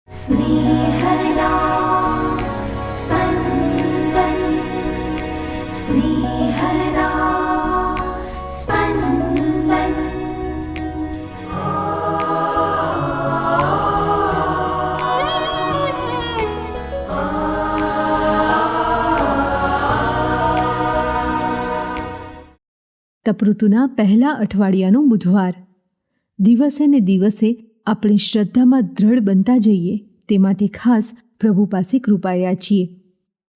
स्नेहदा स्पन्दन स्नेहदा स्पन्दन। તપઋતુના પહેલા અઠવાડિયાનું બુધવાર. દિવસે ને દિવસે આપણી શ્રદ્ધામાં દ્રઢ બનતા જઈએ તે માટે ખાસ પ્રભુ પાસે કૃપાયા છીએ.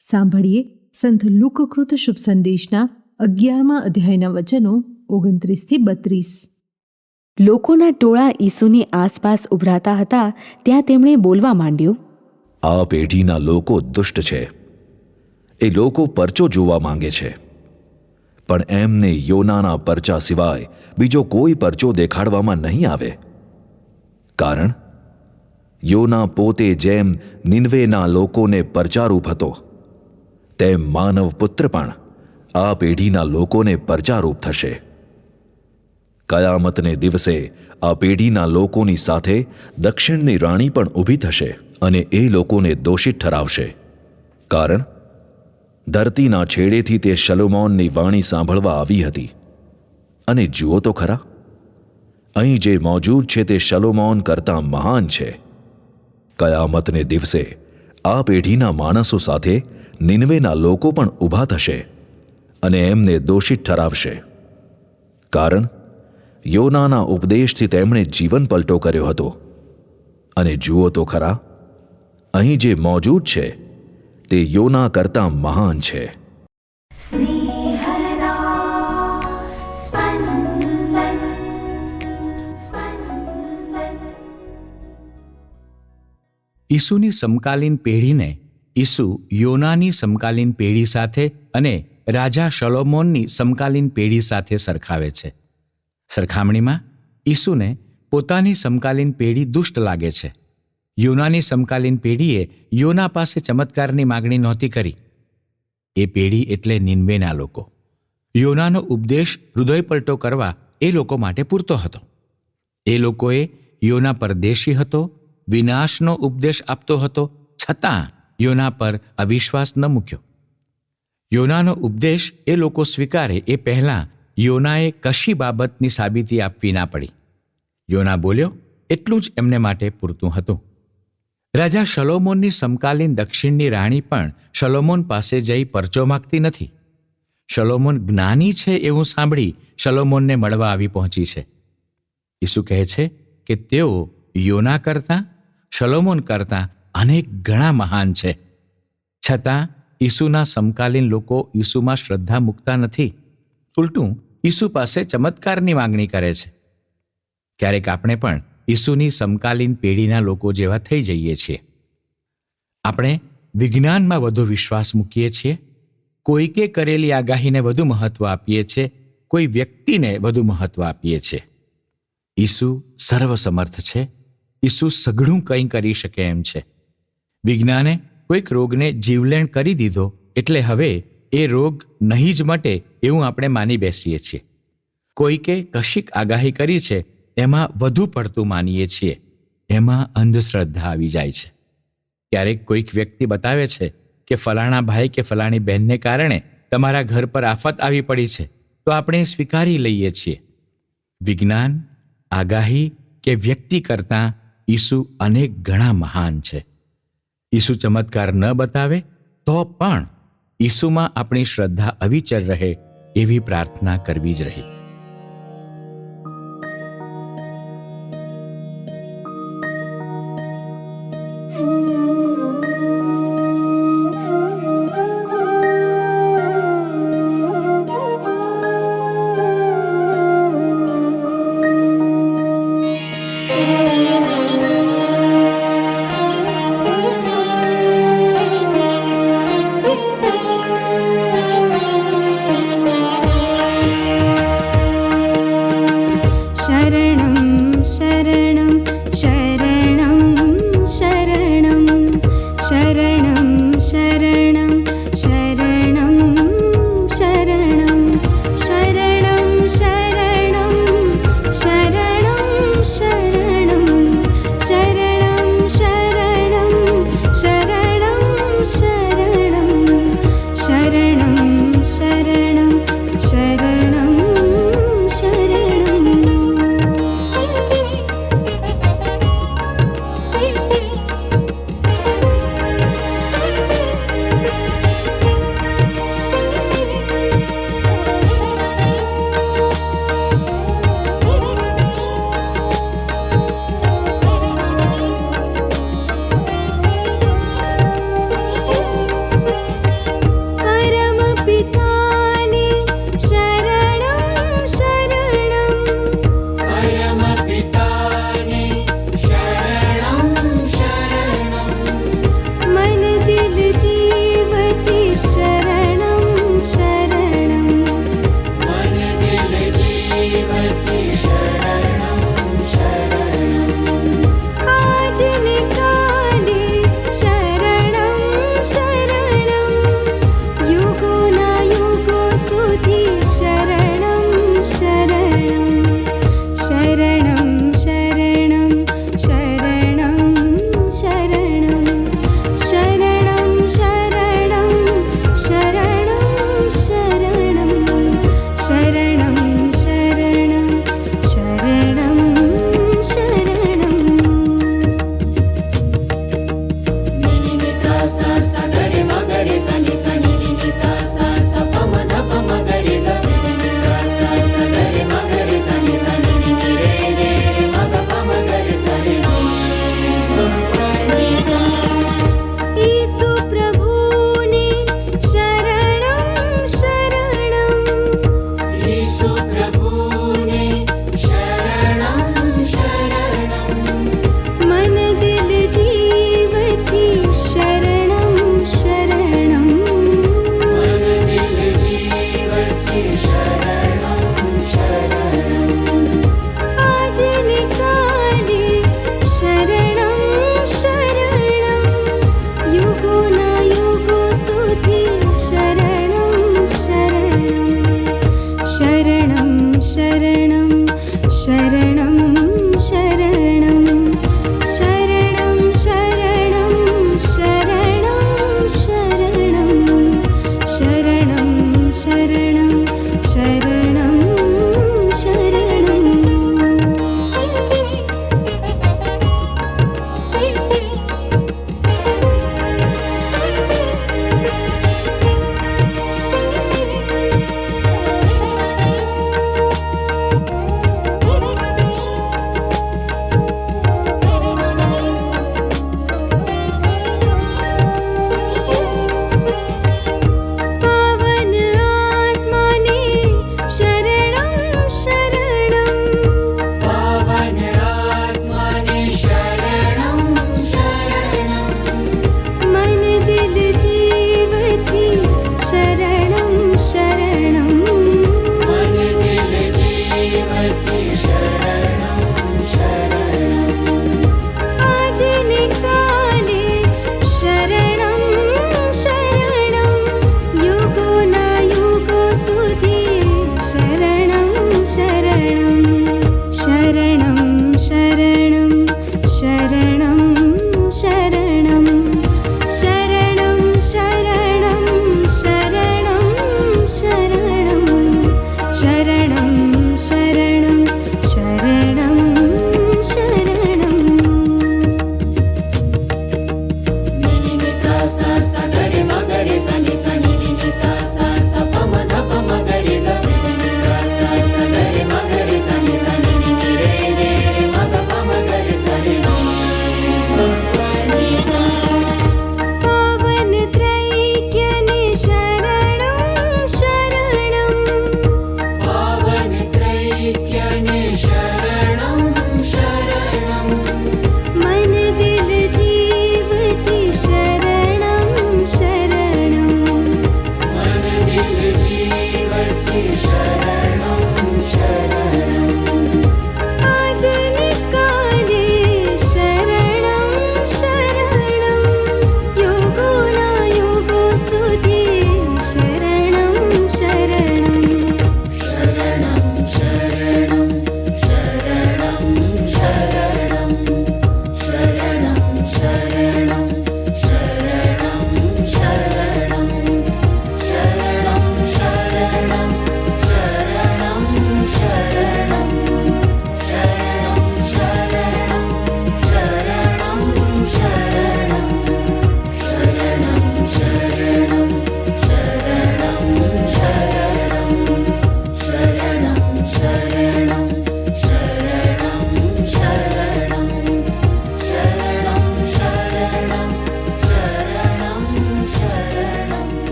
સાંભળીએ સંત લુકકૃત શુભ સંદેશના 11મા અધ્યાયના વચનો 29-32. લોકોના ટોળા ઈસુની આસપાસ ઉભરાતા હતા ત્યાં તેમણે બોલવા માંડ્યું, આ પેઢીના લોકો દુષ્ટ છે. એ લોકો પરચો જોવા માંગે છે, પણ એમને યોનાના પરચા સિવાય બીજો કોઈ પરચો દેખાડવામાં નહીં આવે. કારણ યોના પોતે જેમ નિનવેના લોકોને પરચારૂપ હતો, તેમ માનવ પુત્ર પણ આ પેઢીના લોકોને પરચારૂપ થશે. કયામતને દિવસે આ પેઢીના લોકોની સાથે દક્ષિણની રાણી પણ ઊભી થશે અને એ લોકોને દોષિત ઠરાવશે. કારણ ધરતીના છેડેથી તે શલોમોનની વાણી સાંભળવા આવી હતી. અને જુઓ તો ખરા, અહીં જે મોજૂદ છે તે શલોમોન કરતાં મહાન છે. કયામતને દિવસે આ પેઢીના માણસો સાથે નિનવેના લોકો પણ ઊભા થશે અને એમને દોષિત ઠરાવશે. કારણ યોનાના ઉપદેશથી તેમણે જીવન પલટો કર્યો હતો. અને જુઓ તો ખરા, અહીં જે મોજૂદ છે તે યોના કરતાં મહાન છે. स्नेहदा स्पन्दन स्पन्दन। ઈસુની સમકાલીન પેઢીને ઈસુ યોનાની સમકાલીન પેઢી સાથે અને રાજા શલોમોનની સમકાલીન પેઢી સાથે સરખાવે છે. સરખામણીમાં ઈસુને પોતાની સમકાલીન પેઢી દુષ્ટ લાગે છે. યોનાની સમકાલીન પેઢીએ યોના પાસે ચમત્કારની માગણી નહોતી કરી. એ પેઢી એટલે નિનવેના લોકો. યોનાનો ઉપદેશ હૃદયપલટો કરવા એ લોકો માટે પૂરતો હતો. એ લોકોએ યોના પરદેશી હતો, વિનાશનો ઉપદેશ આપતો હતો, છતાં યોના પર અવિશ્વાસ ન મૂક્યો. યોનાનો ઉપદેશ એ લોકો સ્વીકારે એ પહેલાં યોનાએ કશી બાબતની સાબિતી આપવી ના પડી. યોના બોલ્યો એટલું જ એમને માટે પૂરતું હતું. રાજા શલોમોનની સમકાલીન દક્ષિણની રાણી પણ શલોમોન પાસે જઈ પરચો માગતી નથી. શલોમોન જ્ઞાની છે એવું સાંભળી શલોમોનને મળવા આવી પહોંચી છે. ઈસુ કહે છે કે તેઓ યોના કરતાં, શલોમોન કરતાં અનેક ગણા મહાન છે. છતાં ઈસુના સમકાલીન લોકો ઈસુમાં શ્રદ્ધા મૂકતા નથી. ઉલટું ઈસુ પાસે ચમત્કારની માંગણી કરે છે. ક્યારેક આપણે પણ ઈસુની સમકાલીન પેઢીના લોકો જેવા થઈ જઈએ છીએ. આપણે વિજ્ઞાનમાં વધુ વિશ્વાસ મૂકીએ છીએ, કોઈકે કરેલી આગાહીને વધુ મહત્વ આપીએ છીએ, કોઈ વ્યક્તિને વધુ મહત્વ આપીએ છીએ. ઈસુ સર્વસમર્થ છે. ઈસુ સઘળું કંઈ કરી શકે એમ છે. વિજ્ઞાને કોઈક રોગને જીવલેણ કરી દીધો એટલે હવે એ રોગ નહીં જ મટે એવું આપણે માની બેસીએ છીએ. કોઈકે કશીક આગાહી કરી છે એમાં વધુ પડતું માનીએ છીએ. એમાં અંધશ્રદ્ધા આવી જાય છે. ક્યારેક કોઈક વ્યક્તિ બતાવે છે કે ફલાણા ભાઈ કે ફલાણી બહેનને કારણે તમારા ઘર પર આફત આવી પડી છે, તો આપણે સ્વીકારી લઈએ છીએ. વિજ્ઞાન, આગાહી કે વ્યક્તિ કરતાં ઈસુ અનેક ગણા મહાન છે. ઈસુ ચમત્કાર ન બતાવે તો પણ ઈસુમાં આપણી શ્રદ્ધા અવિચલ રહે એવી પ્રાર્થના કરવી જ રહી.